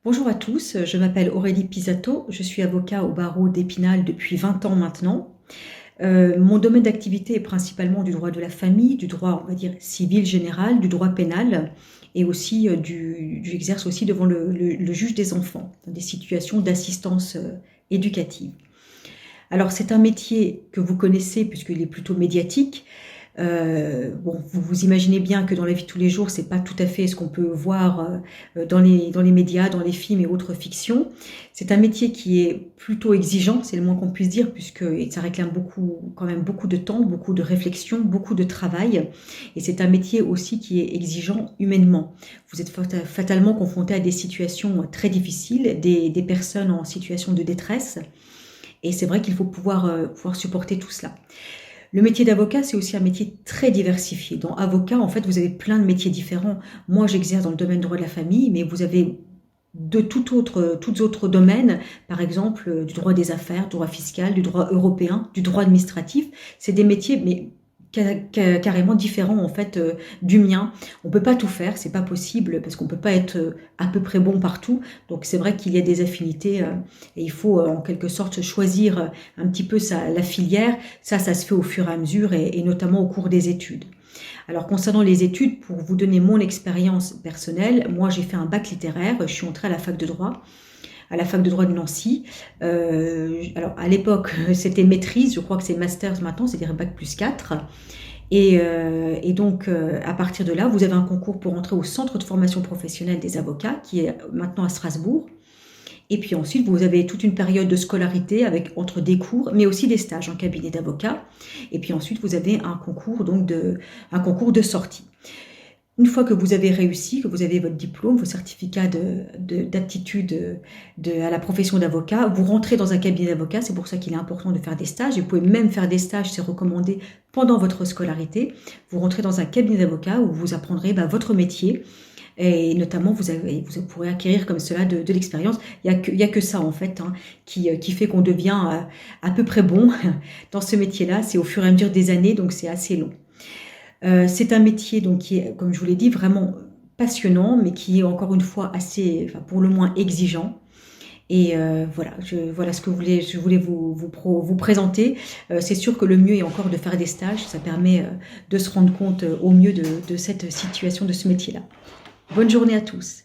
Bonjour à tous, je m'appelle Aurélie Pisato, je suis avocat au barreau d'Épinal depuis 20 ans maintenant. Mon domaine d'activité est principalement du droit de la famille, du droit, on va dire, civil général, du droit pénal et aussi j'exerce aussi devant le juge des enfants, dans des situations d'assistance éducative. Alors c'est un métier que vous connaissez puisqu'il est plutôt médiatique. Bon, vous imaginez bien que dans la vie de tous les jours, c'est pas tout à fait ce qu'on peut voir dans les médias, dans les films et autres fictions. C'est un métier qui est plutôt exigeant, c'est le moins qu'on puisse dire, puisque ça réclame beaucoup, quand même beaucoup de temps, beaucoup de réflexion, beaucoup de travail. Et c'est un métier aussi qui est exigeant humainement. Vous êtes fatalement confronté à des situations très difficiles, des personnes en situation de détresse. Et c'est vrai qu'il faut pouvoir supporter tout cela. Le métier d'avocat, c'est aussi un métier très diversifié. Dans avocat, en fait, vous avez plein de métiers différents. Moi, j'exerce dans le domaine du droit de la famille, mais vous avez de tout autres domaines, par exemple du droit des affaires, du droit fiscal, du droit européen, du droit administratif. C'est des métiers, mais carrément différents en fait du mien. On peut pas tout faire, c'est pas possible parce qu'on peut pas être à peu près bon partout. Donc c'est vrai qu'il y a des affinités et il faut en quelque sorte choisir un petit peu la filière. Ça se fait au fur et à mesure et notamment au cours des études. Alors concernant les études, pour vous donner mon expérience personnelle, moi j'ai fait un bac littéraire, je suis entrée à la fac de droit de Nancy. Alors à l'époque c'était maîtrise, je crois que c'est master maintenant, c'est-à-dire bac plus 4. Et donc à partir de là, vous avez un concours pour entrer au centre de formation professionnelle des avocats qui est maintenant à Strasbourg. Et puis ensuite, vous avez toute une période de scolarité avec entre des cours, mais aussi des stages en cabinet d'avocat. Et puis ensuite, vous avez un concours de sortie. Une fois que vous avez réussi, que vous avez votre diplôme, vos certificats d'aptitude à la profession d'avocat, vous rentrez dans un cabinet d'avocat. C'est pour ça qu'il est important de faire des stages. Et vous pouvez même faire des stages, c'est recommandé pendant votre scolarité. Vous rentrez dans un cabinet d'avocat où vous apprendrez votre métier. Et notamment, vous pourrez acquérir comme cela de l'expérience. Il y a que ça, en fait, qui fait qu'on devient à peu près bon dans ce métier-là. C'est au fur et à mesure des années, donc c'est assez long. C'est un métier donc, qui est, comme je vous l'ai dit, vraiment passionnant, mais qui est encore une fois assez, enfin, pour le moins exigeant. Et voilà ce que je voulais vous présenter. C'est sûr que le mieux est encore de faire des stages. Ça permet de se rendre compte au mieux de cette situation, de ce métier-là. Bonne journée à tous.